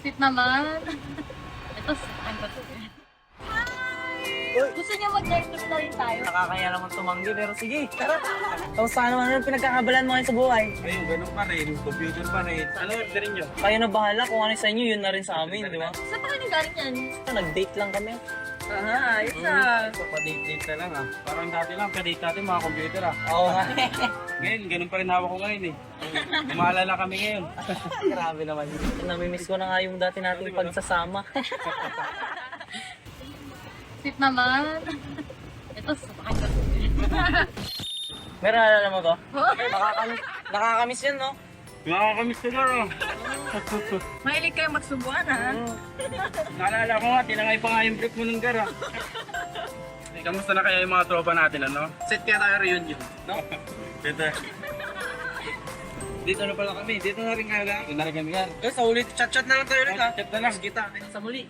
Sweet naman. Ito, ang bato. Gusto niyo mag-drive thru na rin tayo? Nakakaya naman tumanggi, pero sige. Tara. Tapos saan naman yung pinagkakabalan mo kayo sa buhay? Ayun, ganun pa rin. Computer pa rin. Ano orderin nyo? Kayo na bahala kung ano sa inyo, yun na rin sa amin, di ba? Saan pa kayo galing yan? Nag-date lang kami. Aha, ayos ah. So, pa-date-date na lang ah. Parang dati lang, pa-date natin mga computer ah. Oo nga. Ngayon, ganun pa rin hawak ko ngayon eh. Maalala kami ngayon. Grabe naman. Namimiss ko na nga yung dati nating pagsasama. Sweet naman. Ito, ang bato. Meron alala mo to? Nakakamiss yun, no? Nakakamiss ko na ah. Mahilig kayo magsubuan ha? Naalala ko nga, tinangay pa nga yung brief mo ng gara. Kamusta na kaya yung mga tropa natin, ano? Set kaya tayo reunion, no? Dito. Dito na pala kami, dito na rin kayo lang. Dito na rin kami yan. Sa ulit, chat-chat na lang tayo ulit, ha? Chat na lang. Kita, sa muli.